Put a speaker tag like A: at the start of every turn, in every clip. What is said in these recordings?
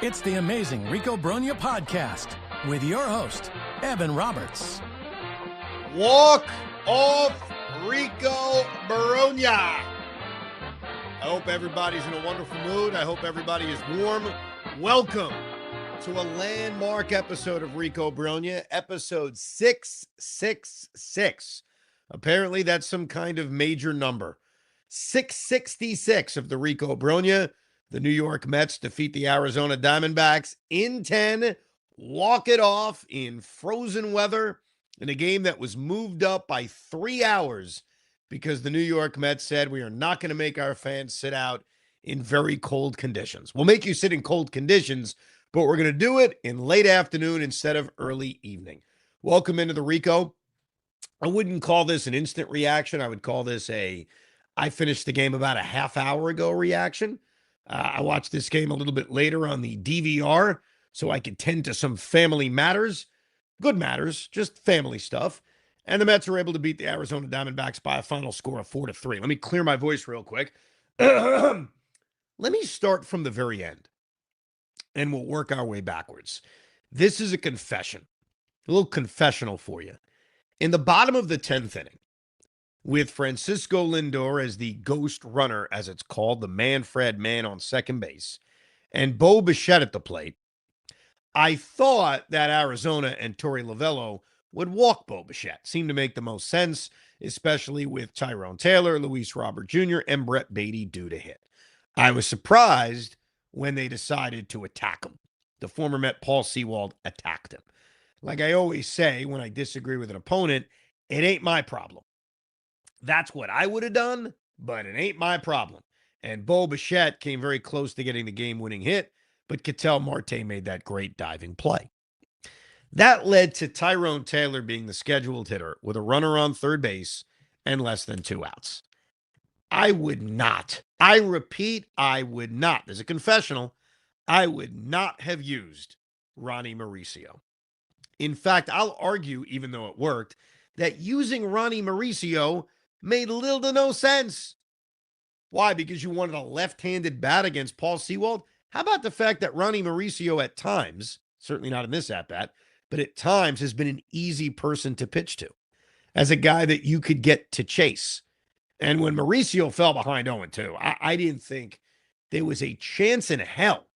A: It's the amazing Rico Brogna podcast with your host, Evan Roberts.
B: Walk off Rico Brogna. I hope everybody's in a wonderful mood. I hope everybody is warm. Welcome to a landmark episode of Rico Brogna, episode 666. Apparently, that's some kind of major number. 666 of the Rico Brogna. The New York Mets defeat the Arizona Diamondbacks in 10, walk it off in frozen weather in a game that was moved up by 3 hours because the New York Mets said we are not going to make our fans sit out in very cold conditions. We'll make you sit in cold conditions, but we're going to do it in late afternoon instead of early evening. Welcome into the Rico. I wouldn't call this an instant reaction. I would call this I finished the game about a half hour ago reaction. I watched this game a little bit later on the DVR so I could tend to some family matters. Good matters, just family stuff. And the Mets were able to beat the Arizona Diamondbacks by a final score of 4-3. Let me clear my voice real quick. Let me start from the very end, and we'll work our way backwards. This is a confession, a little confessional for you. In the bottom of the 10th inning, with Francisco Lindor as the ghost runner, as it's called, the Manfred man on second base, and Bo Bichette at the plate, I thought that Arizona and Torey Lovullo would walk Bo Bichette. Seemed to make the most sense, especially with Tyrone Taylor, Luis Robert Jr., and Brett Beatty due to hit. I was surprised when they decided to attack him. The former Met Paul Sewald attacked him. Like I always say when I disagree with an opponent, it ain't my problem. That's what I would have done, but it ain't my problem. And Bo Bichette came very close to getting the game-winning hit, but Ketel Marte made that great diving play. That led to Tyrone Taylor being the scheduled hitter with a runner on third base and less than 2 outs. I would not. I repeat, I would not. There's a confessional. I would not have used Ronny Mauricio. In fact, I'll argue, even though it worked, that using Ronny Mauricio made little to no sense. Why? Because you wanted a left-handed bat against Paul Sewald? How about the fact that Ronny Mauricio at times, certainly not in this at-bat, but at times has been an easy person to pitch to, as a guy that you could get to chase. And when Mauricio fell behind 0-2, I didn't think there was a chance in hell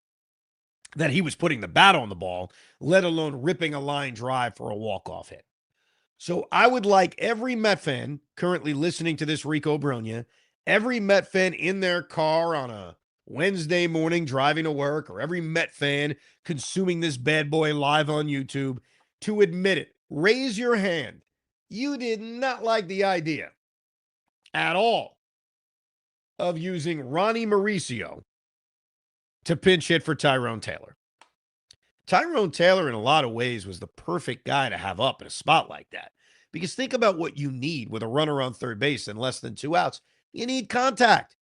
B: that he was putting the bat on the ball, let alone ripping a line drive for a walk-off hit. So I would like every Met fan currently listening to this Rico Brogna, every Met fan in their car on a Wednesday morning driving to work, or every Met fan consuming this bad boy live on YouTube, to admit it. Raise your hand. You did not like the idea at all of using Ronny Mauricio to pinch hit for Tyrone Taylor. Tyrone Taylor, in a lot of ways, was the perfect guy to have up in a spot like that. Because think about what you need with a runner on third base and less than 2 outs. You need contact.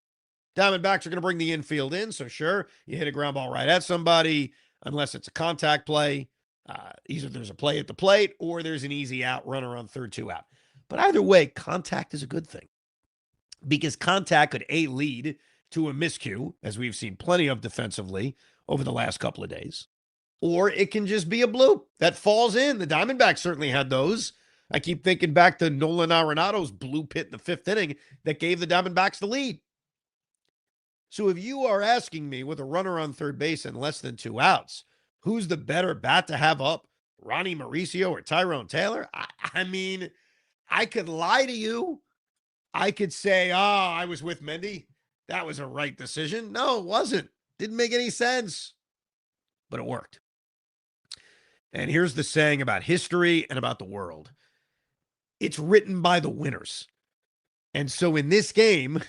B: Diamondbacks are going to bring the infield in, so sure, you hit a ground ball right at somebody, unless it's a contact play. Either there's a play at the plate or there's an easy out, runner on third, 2 out. But either way, contact is a good thing. Because contact could, A, lead to a miscue, as we've seen plenty of defensively over the last couple of days. Or it can just be a bloop that falls in. The Diamondbacks certainly had those. I keep thinking back to Nolan Arenado's bloop hit in the 5th inning that gave the Diamondbacks the lead. So if you are asking me with a runner on third base and less than 2 outs, who's the better bat to have up, Ronny Mauricio or Tyrone Taylor? I mean, I could lie to you. I could say, I was with Mendy. That was a right decision. No, it wasn't. Didn't make any sense. But it worked. And here's the saying about history and about the world. It's written by the winners. And so in this game,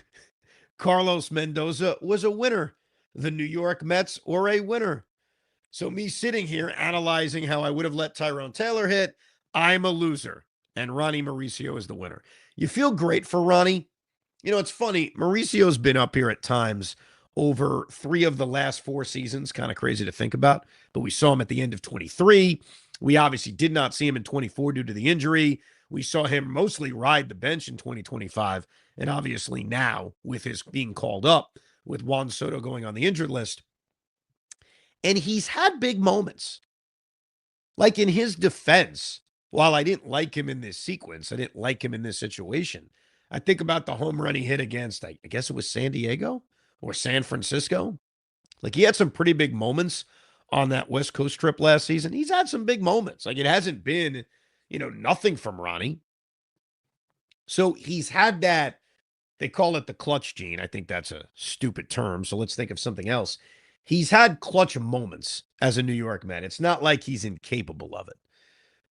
B: Carlos Mendoza was a winner. The New York Mets were a winner. So me sitting here analyzing how I would have let Tyrone Taylor hit, I'm a loser. And Ronny Mauricio is the winner. You feel great for Ronny. You know, it's funny. Mauricio's been up here at times over 3 of the last 4 seasons. Kind of crazy to think about. But we saw him at the end of 23. We obviously did not see him in 24 due to the injury. We saw him mostly ride the bench in 2025. And obviously now, with his being called up, with Juan Soto going on the injured list. And he's had big moments. Like in his defense, while I didn't like him in this sequence, I didn't like him in this situation. I think about the home run he hit against, I guess it was San Diego or San Francisco. Like he had some pretty big moments on that West Coast trip last season. He's had some big moments. Like it hasn't been, nothing from Ronnie. So he's had that. They call it the clutch gene. I think that's a stupid term. So let's think of something else. He's had clutch moments as a New York Met. It's not like he's incapable of it.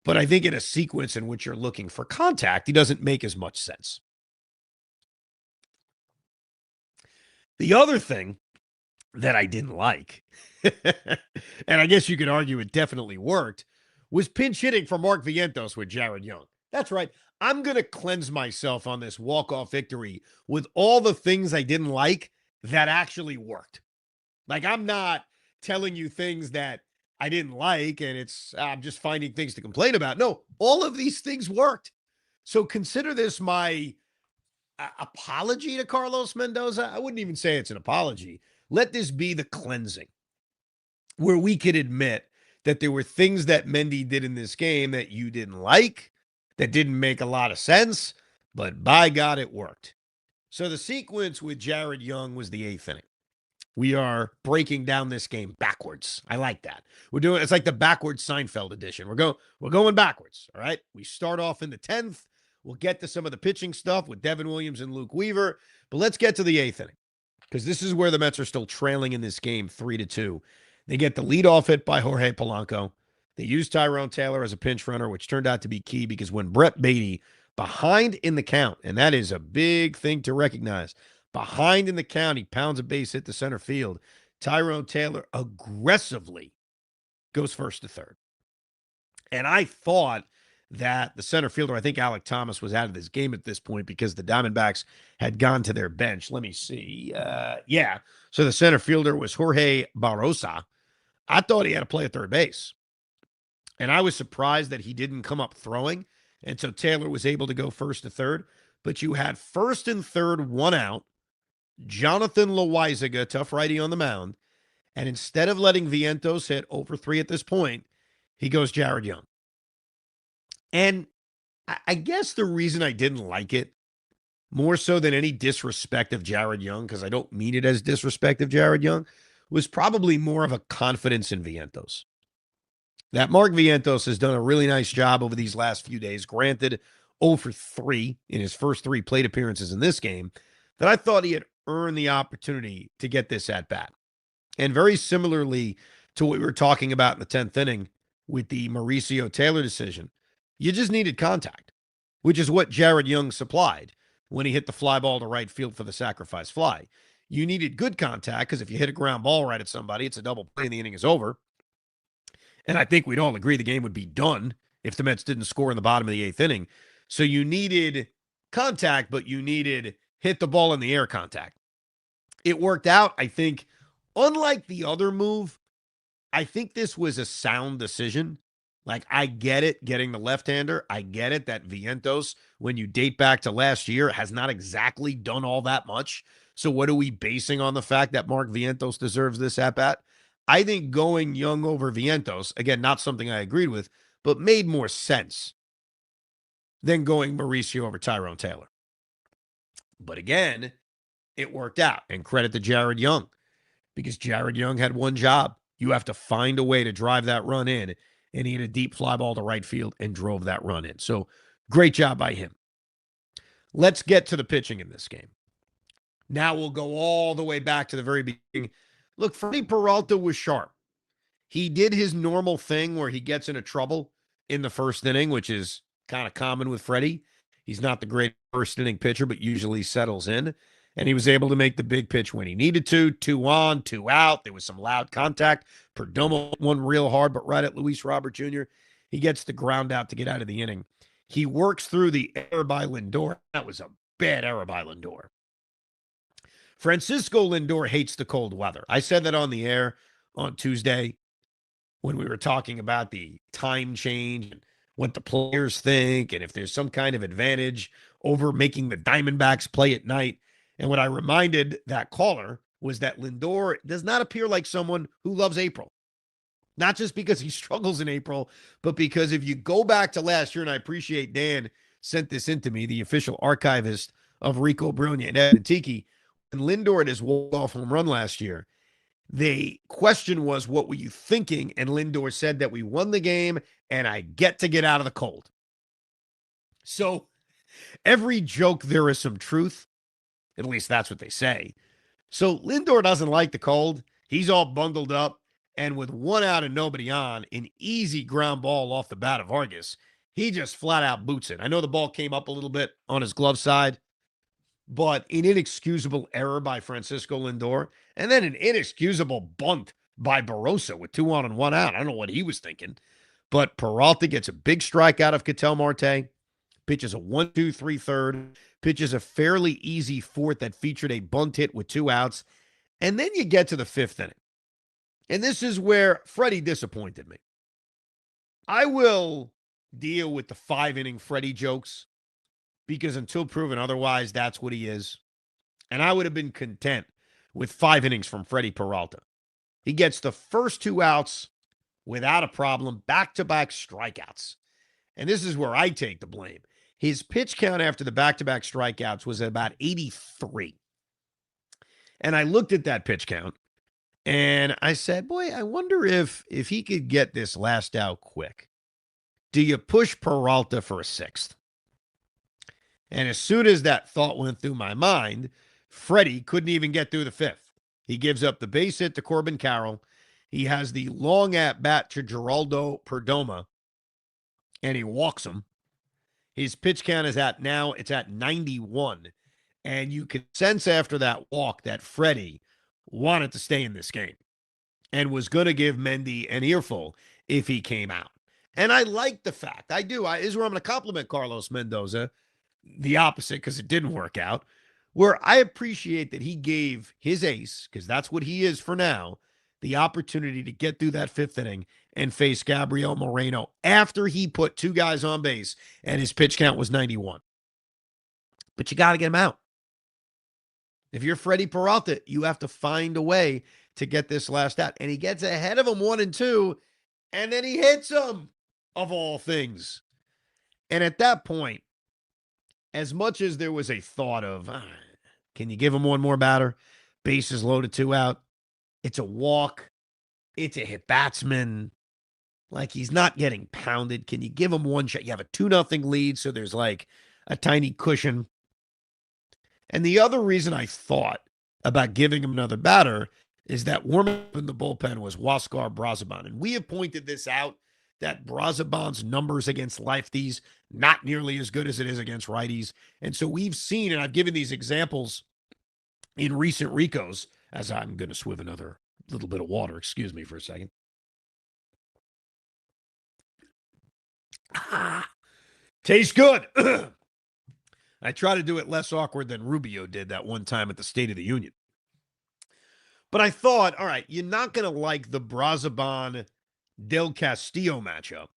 B: But I think in a sequence in which you're looking for contact, he doesn't make as much sense. The other thing that I didn't like, and I guess you could argue it definitely worked, was pinch hitting for Mark Vientos with Jared Young. That's right. I'm going to cleanse myself on this walk-off victory with all the things I didn't like that actually worked. Like, I'm not telling you things that I didn't like and I'm just finding things to complain about. No, all of these things worked. So consider this my apology to Carlos Mendoza. I wouldn't even say it's an apology. Let this be the cleansing where we could admit that there were things that Mendy did in this game that you didn't like, that didn't make a lot of sense, but by God, it worked. So the sequence with Jared Young was the 8th inning. We are breaking down this game backwards. I like that. It's like the backwards Seinfeld edition. We're going backwards. All right. We start off in the 10th. We'll get to some of the pitching stuff with Devin Williams and Luke Weaver, but let's get to the 8th inning because this is where the Mets are still trailing in this game 3-2. They get the leadoff hit by Jorge Polanco. They use Tyrone Taylor as a pinch runner, which turned out to be key because when Brett Beatty behind in the count, and that is a big thing to recognize, behind in the count, he pounds a base hit to center field. Tyrone Taylor aggressively goes first to third. And I thought that the center fielder, I think Alec Thomas, was out of this game at this point because the Diamondbacks had gone to their bench. Let me see. Yeah. So the center fielder was Jorge Barrosa. I thought he had to play at third base. And I was surprised that he didn't come up throwing. And so Taylor was able to go first to third. But you had first and third, one out. Jonathan Loaizaga, tough righty on the mound. And instead of letting Vientos hit over 3 at this point, he goes Jared Young. And I guess the reason I didn't like it, more so than any disrespect of Jared Young, because I don't mean it as disrespect of Jared Young, was probably more of a confidence in Vientos. That Mark Vientos has done a really nice job over these last few days. Granted, 0 for 3 in his first 3 plate appearances in this game, that I thought he had earned the opportunity to get this at bat. And very similarly to what we were talking about in the 10th inning with the Mauricio Taylor decision, you just needed contact, which is what Jared Young supplied when he hit the fly ball to right field for the sacrifice fly. You needed good contact because if you hit a ground ball right at somebody, it's a double play and the inning is over. And I think we'd all agree the game would be done if the Mets didn't score in the bottom of the 8th inning. So you needed contact, but you needed hit the ball in the air contact. It worked out. I think, unlike the other move, I think this was a sound decision. Like, I get it, getting the left-hander. I get it that Vientos, when you date back to last year, has not exactly done all that much. So what are we basing on the fact that Mark Vientos deserves this at-bat? I think going Young over Vientos, again, not something I agreed with, but made more sense than going Mauricio over Tyrone Taylor. But again, it worked out. And credit to Jared Young, because Jared Young had one job. You have to find a way to drive that run in. And he had a deep fly ball to right field and drove that run in. So great job by him. Let's get to the pitching in this game. Now we'll go all the way back to the very beginning. Look, Freddie Peralta was sharp. He did his normal thing where he gets into trouble in the first inning, which is kind of common with Freddie. He's not the great first inning pitcher, but usually settles in. And he was able to make the big pitch when he needed to. 2 on, 2 out. There was some loud contact. Perdomo won real hard, but right at Luis Robert Jr. He gets the ground out to get out of the inning. He works through the error by Lindor. That was a bad error by Lindor. Francisco Lindor hates the cold weather. I said that on the air on Tuesday when we were talking about the time change and what the players think and if there's some kind of advantage over making the Diamondbacks play at night. And what I reminded that caller was that Lindor does not appear like someone who loves April. Not just because he struggles in April, but because if you go back to last year, and I appreciate Dan sent this into me, the official archivist of Rico, Brogna, and Evan Tiki, and Lindor had his walk-off home run last year. The question was, what were you thinking? And Lindor said that we won the game and I get to get out of the cold. So every joke, there is some truth. At least that's what they say. So Lindor doesn't like the cold. He's all bundled up. And with one out and nobody on, an easy ground ball off the bat of Vargas, he just flat out boots it. I know the ball came up a little bit on his glove side, but an inexcusable error by Francisco Lindor, and then an inexcusable bunt by Barroso with 2 on and 1 out. I don't know what he was thinking, but Peralta gets a big strike out of Ketel Marte, pitches a 1-2-3 third, pitches a fairly easy fourth that featured a bunt hit with 2 outs, and then you get to the 5th inning. And this is where Freddie disappointed me. I will deal with the 5-inning Freddie jokes because until proven otherwise, that's what he is. And I would have been content with 5 innings from Freddie Peralta. He gets the first 2 outs without a problem, back-to-back strikeouts. And this is where I take the blame. His pitch count after the back-to-back strikeouts was at about 83. And I looked at that pitch count, and I said, boy, I wonder if he could get this last out quick. Do you push Peralta for a 6th? And as soon as that thought went through my mind, Freddie couldn't even get through the 5th. He gives up the base hit to Corbin Carroll. He has the long at-bat to Geraldo Perdomo, and he walks him. His pitch count is at 91. And you can sense after that walk that Freddie wanted to stay in this game and was going to give Mendy an earful if he came out. And I like the fact, I do. This is where I'm going to compliment Carlos Mendoza, the opposite, because it didn't work out, where I appreciate that he gave his ace, because that's what he is for now, the opportunity to get through that 5th inning and face Gabriel Moreno after he put 2 guys on base and his pitch count was 91. But you got to get him out. If you're Freddie Peralta, you have to find a way to get this last out. And he gets ahead of him 1-2, and then he hits him, of all things. And at that point, as much as there was a thought of, can you give him one more batter? Bases loaded, 2 out. It's a walk. It's a hit batsman. Like, he's not getting pounded. Can you give him one shot? You have a 2-0 lead, so there's like a tiny cushion. And the other reason I thought about giving him another batter is that warming up in the bullpen was Huascar Brazoban. And we have pointed this out, that Brazoban's numbers against lefties, not nearly as good as it is against righties. And so we've seen, and I've given these examples in recent Ricos, as I'm going to swiv another little bit of water. Excuse me for a second. Tastes good. I try to do it less awkward than Rubio did that one time at the State of the Union. But I thought, all right, you're not going to like the Brazoban-Del Castillo matchup.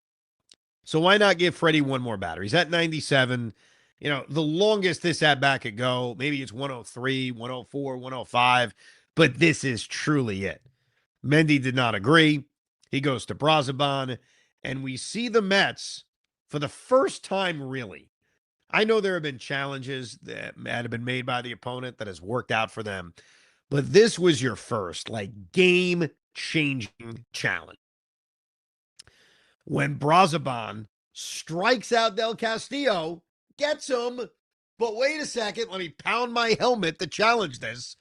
B: So why not give Freddie one more batter? He's at 97. You know, the longest this at-bat could go, maybe it's 103, 104, 105, but this is truly it. Mendy did not agree. He goes to Brazoban, and we see the Mets for the first time, really. I know there have been challenges that have been made by the opponent that has worked out for them, but this was your first, like, game-changing challenge. When Brazoban strikes out Del Castillo, gets him, but wait a second, let me pound my helmet to challenge this,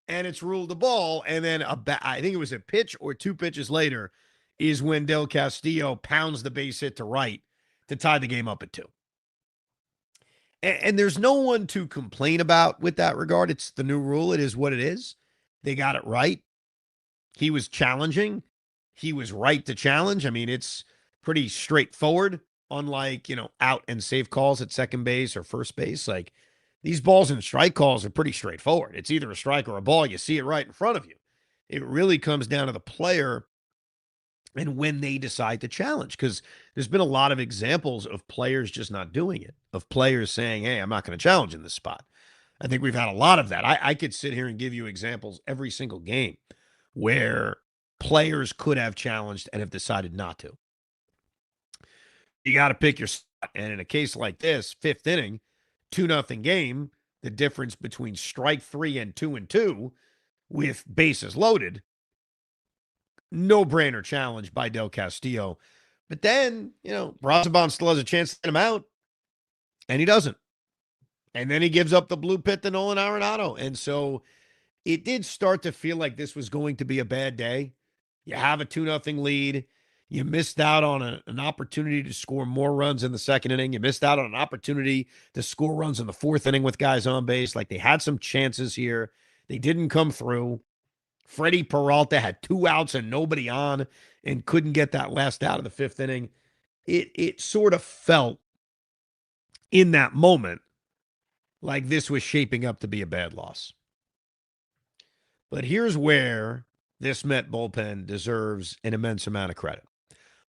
B: and it's ruled a ball, and then I think it was a pitch or 2 pitches later is when Del Castillo pounds the base hit to right to tie the game up at 2. And there's no one to complain about with that regard. It's the new rule. It is what it is. They got it right. He was challenging. He was right to challenge. I mean, it's pretty straightforward, unlike, out and safe calls at second base or first base. Like, these balls and strike calls are pretty straightforward. It's either a strike or a ball. You see it right in front of you. It really comes down to the player and when they decide to challenge, because there's been a lot of examples of players just not doing it, of players saying, hey, I'm not going to challenge in this spot. I think we've had a lot of that. I could sit here and give you examples every single game where players could have challenged and have decided not to. You got to pick your spot. And in a case like this, fifth inning, 2-0 game, the difference between strike 3 and 2-2 with bases loaded, no-brainer challenge by Del Castillo. But then, Brazoban still has a chance to get him out, and he doesn't. And then he gives up the blue pit to Nolan Arenado. And so it did start to feel like this was going to be a bad day. You have a 2-0 lead. You missed out on an opportunity to score more runs in the second inning. You missed out on an opportunity to score runs in the fourth inning with guys on base. Like, they had some chances here. They didn't come through. Freddie Peralta had 2 outs and nobody on and couldn't get that last out of the fifth inning. It sort of felt in that moment like this was shaping up to be a bad loss. But here's where this Met bullpen deserves an immense amount of credit.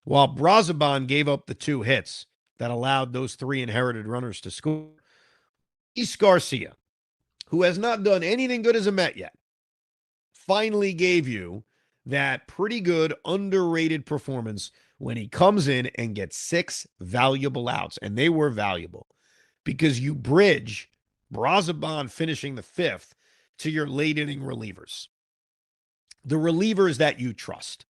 B: While Brazoban gave up the 2 hits that allowed those 3 inherited runners to score, Luis Garcia, who has not done anything good as a Met yet, finally gave you that pretty good, underrated performance when he comes in and gets 6 valuable outs. And they were valuable because you bridge Brazoban finishing the 5th to your late inning relievers. The relievers that you trust.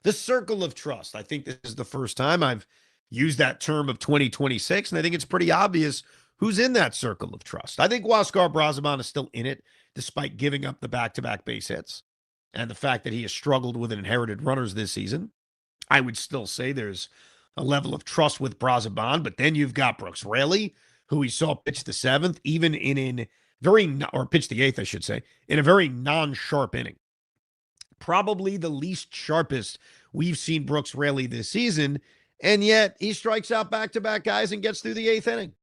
B: The circle of trust. I think this is the first time I've used that term of 2026, and I think it's pretty obvious who's in that circle of trust. I think Huascar Brazoban is still in it, despite giving up the back-to-back base hits and the fact that he has struggled with inherited runners this season. I would still say there's a level of trust with Brazoban, but then you've got Brooks Raley, who we saw pitch the 7th, even pitch the 8th, I should say, in a very non-sharp inning. Probably the least sharpest we've seen Brooks Raley this season, and yet he strikes out back-to-back guys and gets through the 8th inning.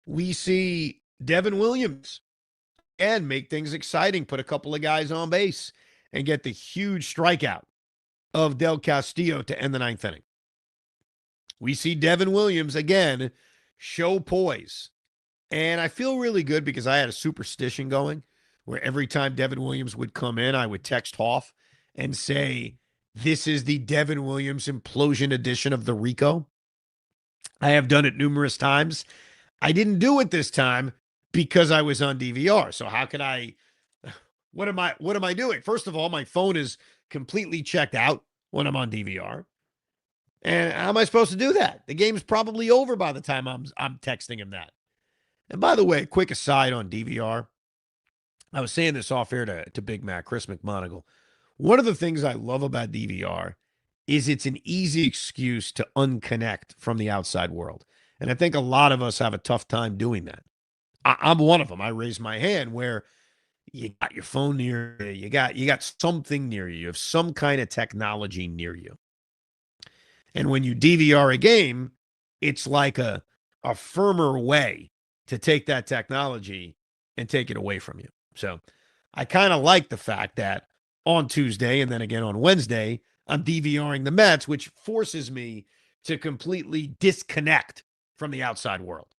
B: We see Devin Williams and make things exciting, put a couple of guys on base, and get the huge strikeout of Del Castillo to end the 9th inning. We see Devin Williams, again, show poise. And I feel really good because I had a superstition going where every time Devin Williams would come in, I would text Hoff and say, this is the Devin Williams implosion edition of the Rico. I have done it numerous times. I didn't do it this time because I was on DVR. So how could I, what am I doing? First of all, my phone is completely checked out when I'm on DVR. And how am I supposed to do that? The game's probably over by the time I'm texting him that. And by the way, quick aside on DVR. I was saying this off air to Big Mac, Chris McMonagle. One of the things I love about DVR is it's an easy excuse to unconnect from the outside world. And I think a lot of us have a tough time doing that. I'm one of them. I raise my hand where you got your phone near you. You got something near you. You have some kind of technology near you. And when you DVR a game, it's like a firmer way to take that technology and take it away from you. So I kind of like the fact that on Tuesday and then again on Wednesday, I'm DVRing the Mets, which forces me to completely disconnect from the outside world.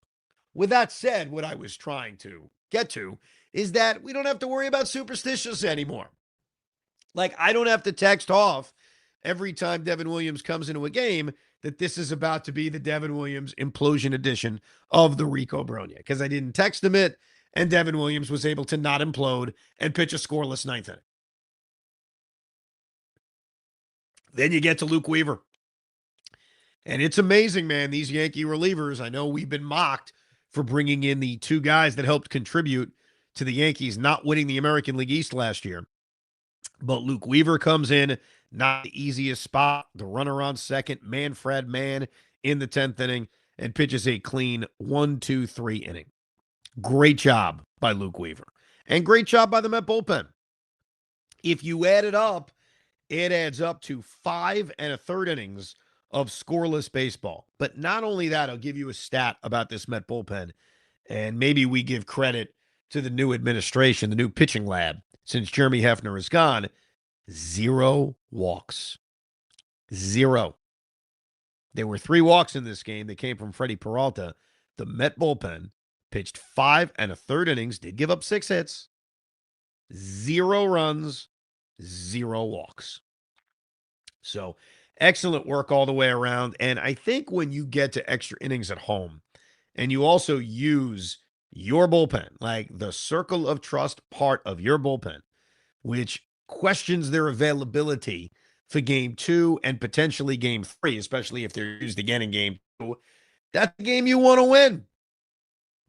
B: With that said, what I was trying to get to is that we don't have to worry about superstitious anymore. Like, I don't have to text off every time Devin Williams comes into a game that this is about to be the Devin Williams implosion edition of the Rico Brogna, because I didn't text him it, and Devin Williams was able to not implode and pitch a scoreless 9th inning. Then you get to Luke Weaver. And it's amazing, man, these Yankee relievers. I know we've been mocked for bringing in the 2 guys that helped contribute to the Yankees not winning the American League East last year. But Luke Weaver comes in, not the easiest spot. The runner on second, Manfred Mann in the 10th inning, and pitches a clean 1-2-3 inning. Great job by Luke Weaver. And great job by the Met bullpen. If you add it up, it adds up to 5 1/3 innings of scoreless baseball. But not only that, I'll give you a stat about this Met bullpen. And maybe we give credit to the new administration, the new pitching lab, since Jeremy Hefner is gone. 0 walks. 0. There were 3 walks in this game. They came from Freddie Peralta. The Met bullpen pitched 5 1/3 innings, did give up 6 hits, 0 runs, 0 walks. So excellent work all the way around. And I think when you get to extra innings at home and you also use your bullpen, like the circle of trust part of your bullpen, which questions their availability for game 2 and potentially game 3, especially if they're used again in game 2, that's the game you want to win.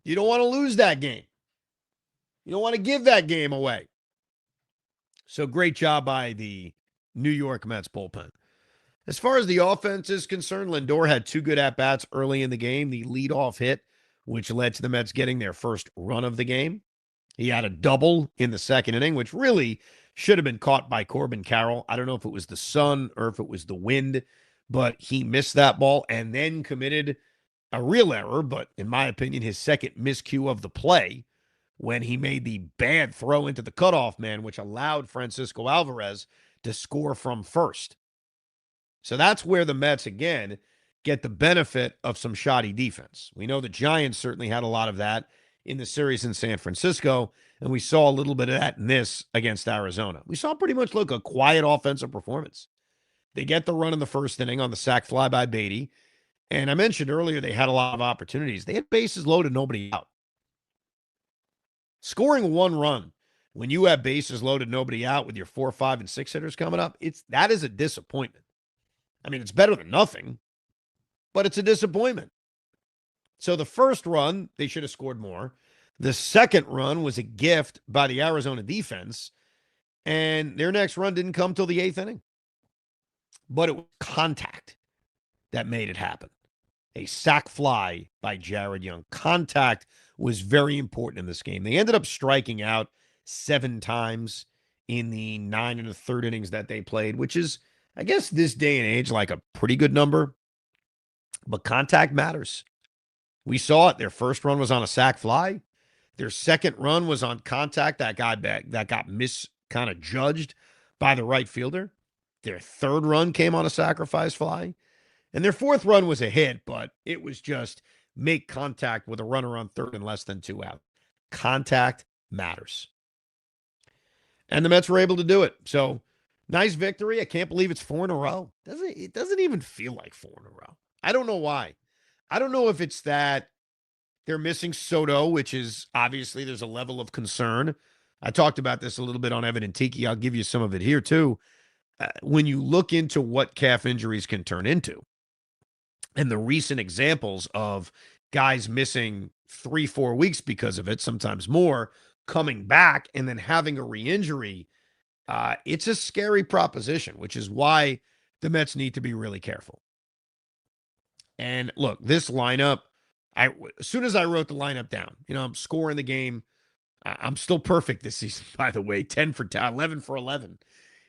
B: You don't want to lose that game. You don't want to give that game away. So great job by the New York Mets bullpen. As far as the offense is concerned, Lindor had 2 good at-bats early in the game. The leadoff hit, which led to the Mets getting their first run of the game. He had a double in the second inning, which really should have been caught by Corbin Carroll. I don't know if it was the sun or if it was the wind, but he missed that ball and then committed a real error, but in my opinion, his second miscue of the play when he made the bad throw into the cutoff man, which allowed Francisco Alvarez to score from first. So that's where the Mets, again, get the benefit of some shoddy defense. We know the Giants certainly had a lot of that in the series in San Francisco, and we saw a little bit of that in this against Arizona. We saw pretty much a quiet offensive performance. They get the run in the first inning on the sac fly by Beatty, and I mentioned earlier they had a lot of opportunities. They had bases loaded, nobody out. Scoring 1 run when you have bases loaded, nobody out with your 4, 5, and 6 hitters coming up, that is a disappointment. I mean, it's better than nothing, but it's a disappointment. So the first run, they should have scored more. The second run was a gift by the Arizona defense, and their next run didn't come till the 8th inning. But it was contact that made it happen. A sac fly by Jared Young. Contact was very important in this game. They ended up striking out 7 times in the 9 1/3 innings that they played, which is, I guess, this day and age, like a pretty good number. But contact matters. We saw it. Their first run was on a sac fly. Their second run was on contact that got kind of judged by the right fielder. Their third run came on a sacrifice fly. And their fourth run was a hit, but it was just make contact with a runner on third and less than 2 out. Contact matters. And the Mets were able to do it. So, nice victory. I can't believe it's 4 in a row. It doesn't even feel like 4 in a row. I don't know why. I don't know if it's that they're missing Soto, which is obviously there's a level of concern. I talked about this a little bit on Evan and Tiki. I'll give you some of it here too. When you look into what calf injuries can turn into, and the recent examples of guys missing 3-4 weeks because of it, sometimes more, coming back and then having a re-injury, it's a scary proposition, which is why the Mets need to be really careful. And look, this lineup, as soon as I wrote the lineup down, I'm scoring the game. I'm still perfect this season, by the way, 10 for 10, 11 for 11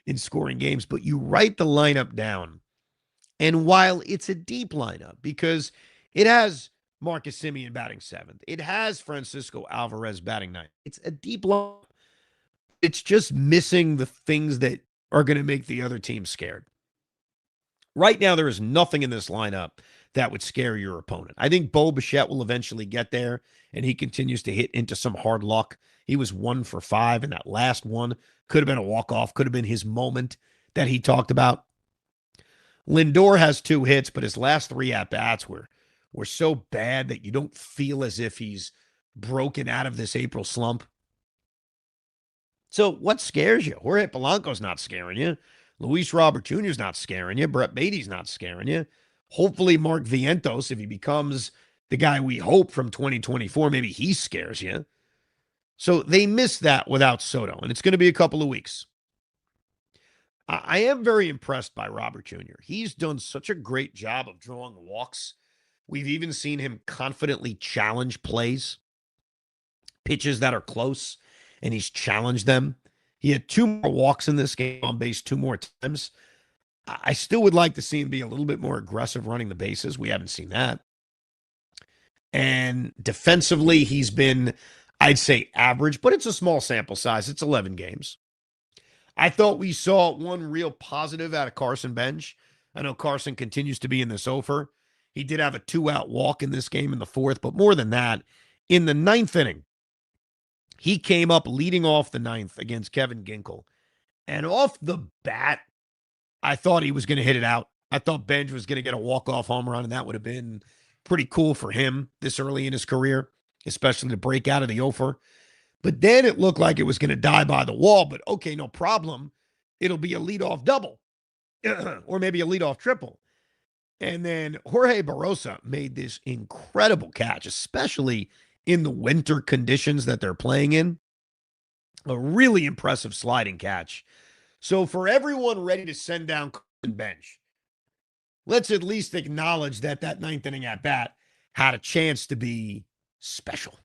B: in scoring games. But you write the lineup down, and while it's a deep lineup, because it has Marcus Semien batting 7th, it has Francisco Alvarez batting 9th. It's a deep lineup. It's just missing the things that are going to make the other team scared. Right now, there is nothing in this lineup that would scare your opponent. I think Bo Bichette will eventually get there, and he continues to hit into some hard luck. He was 1 for 5, and that last one could have been a walk-off, could have been his moment that he talked about. Lindor has 2 hits, but his last 3 at-bats were so bad that you don't feel as if he's broken out of this April slump. So what scares you? Jorge Polanco's not scaring you. Luis Robert Jr. is not scaring you. Brett Beatty's not scaring you. Hopefully Mark Vientos, if he becomes the guy we hope from 2024, maybe he scares you. So they missed that without Soto, and it's going to be a couple of weeks. I am very impressed by Robert Jr. He's done such a great job of drawing walks. We've even seen him confidently challenge plays, pitches that are close, and he's challenged them. He had 2 more walks in this game on base 2 more times. I still would like to see him be a little bit more aggressive running the bases. We haven't seen that. And defensively, he's been, I'd say, average, but it's a small sample size. It's 11 games. I thought we saw one real positive out of Carson Bench. I know Carson continues to be in this over. He did have a 2-out walk in this game in the 4th, but more than that, in the 9th inning, he came up leading off the 9th against Kevin Ginkel And off the bat, I thought he was going to hit it out. I thought Benj was going to get a walk-off home run, and that would have been pretty cool for him this early in his career, especially to break out of the offer. But then it looked like it was going to die by the wall. But okay, no problem. It'll be a leadoff double or maybe a leadoff triple. And then Jorge Barrosa made this incredible catch, especially in the winter conditions that they're playing in. A really impressive sliding catch. So for everyone ready to send down Bench, let's at least acknowledge that that ninth inning at bat had a chance to be special.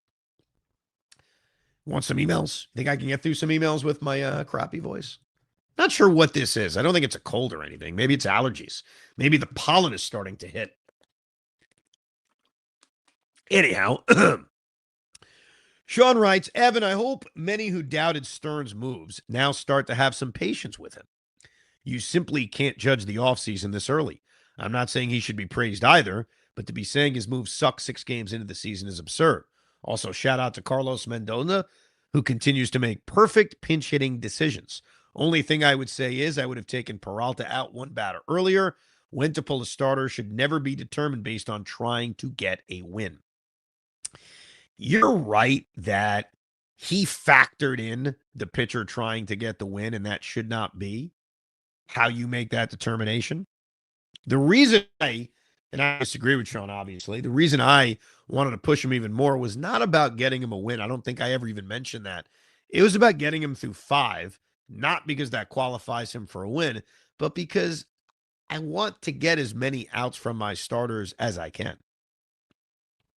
B: Want some emails? Think I can get through some emails with my crappy voice? Not sure what this is. I don't think it's a cold or anything. Maybe it's allergies. Maybe the pollen is starting to hit. Anyhow, Sean writes, Evan, I hope many who doubted Stearns' moves now start to have some patience with him. You simply can't judge the offseason this early. I'm not saying he should be praised either, but to be saying his moves suck 6 games into the season is absurd. Also, shout out to Carlos Mendoza, who continues to make perfect pinch-hitting decisions. Only thing I would say is I would have taken Peralta out one batter earlier. When to pull a starter should never be determined based on trying to get a win. You're right that he factored in the pitcher trying to get the win, and that should not be how you make that determination. The reason and I disagree with Sean, obviously, the reason I wanted to push him even more was not about getting him a win. I don't think I ever even mentioned that. It was about getting him through 5, not because that qualifies him for a win, but because I want to get as many outs from my starters as I can.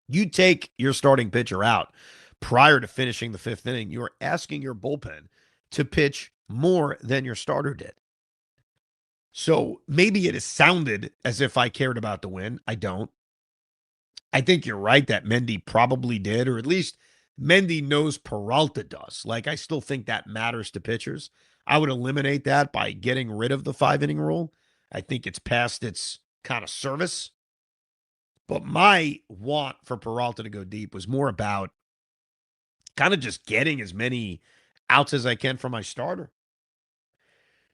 B: You take your starting pitcher out prior to finishing the 5th inning, you're asking your bullpen to pitch more than your starter did. So maybe it has sounded as if I cared about the win. I don't. I think you're right that Mendy probably did, or at least Mendy knows Peralta does. Like, I still think that matters to pitchers. I would eliminate that by getting rid of the 5-inning rule. I think it's past its kind of service. But my want for Peralta to go deep was more about kind of just getting as many outs as I can from my starter.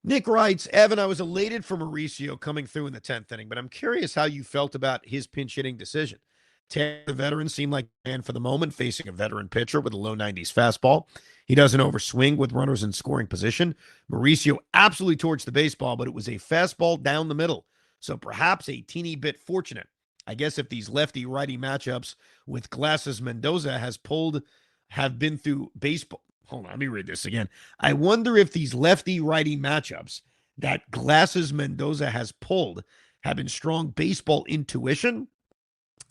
B: Nick writes, Evan, I was elated for Mauricio coming through in the 10th inning, but I'm curious how you felt about his pinch hitting decision. Taylor, the veteran, seemed like a man for the moment, facing a veteran pitcher with a low 90s fastball. He doesn't overswing with runners in scoring position. Mauricio absolutely torched the baseball, but it was a fastball down the middle. So perhaps a teeny bit fortunate. I guess if these lefty-righty matchups with Glasses Mendoza have been through baseball. Hold on, let me read this again. I wonder if these lefty-righty matchups that Glasses Mendoza has pulled have been strong baseball intuition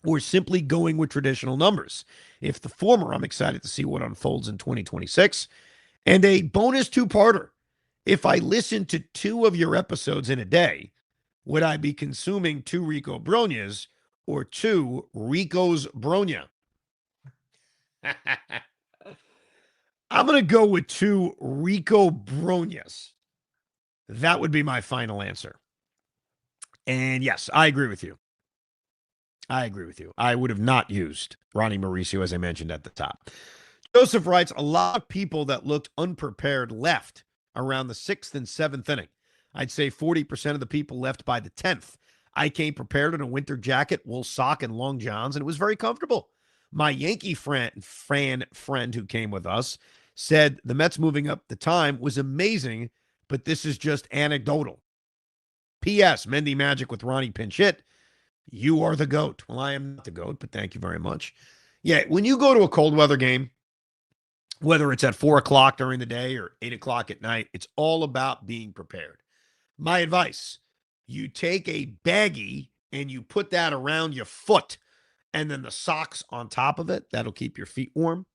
B: or simply going with traditional numbers. If the former, I'm excited to see what unfolds in 2026. And a bonus 2-parter. If I listen to 2 of your episodes in a day, would I be consuming 2 Rico Brognas or 2 Rico's Brogna? I'm going to go with 2 Rico Brognas. That would be my final answer. And yes, I agree with you. I would have not used Ronny Mauricio, as I mentioned at the top. Joseph writes, a lot of people that looked unprepared left around the 6th and 7th inning. I'd say 40% of the people left by the 10th. I came prepared in a winter jacket, wool sock, and long johns, and it was very comfortable. My Yankee friend who came with us said the Mets moving up the time was amazing, but this is just anecdotal. P.S. Mendy Magic with Ronnie pinch hit. You are the GOAT. Well, I am not the GOAT, but thank you very much. Yeah, when you go to a cold weather game, whether it's at 4 o'clock during the day or 8 o'clock at night, it's all about being prepared. My advice, you take a baggie and you put that around your foot and then the socks on top of it. That'll keep your feet warm.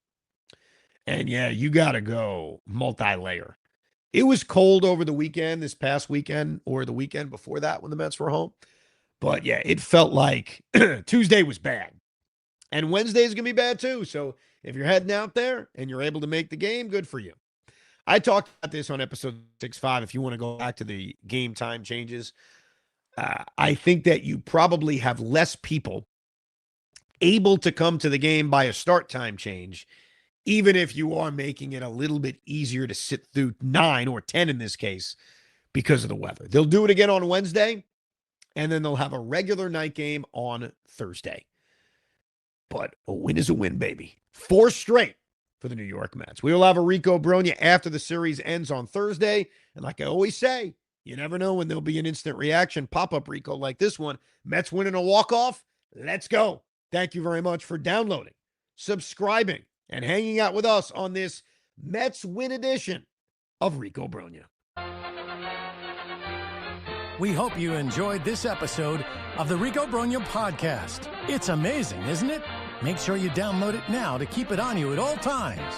B: And yeah, you got to go multi-layer. It was cold over the weekend, this past weekend, or the weekend before that when the Mets were home. But yeah, it felt like Tuesday was bad. And Wednesday is going to be bad too. So if you're heading out there and you're able to make the game, good for you. I talked about this on episode 6.5. If you want to go back to the game time changes, I think that you probably have less people able to come to the game by a start time change even if you are making it a little bit easier to sit through 9 or 10 in this case because of the weather. They'll do it again on Wednesday, and then they'll have a regular night game on Thursday. But a win is a win, baby. 4 straight for the New York Mets. We will have a Rico Brogna after the series ends on Thursday. And like I always say, you never know when there'll be an instant reaction pop-up Rico like this one. Mets winning a walk-off. Let's go. Thank you very much for downloading, subscribing, and hanging out with us on this Mets win edition of Rico Brogna.
A: We hope you enjoyed this episode of the Rico Brogna podcast. It's amazing, isn't it? Make sure you download it now to keep it on you at all times.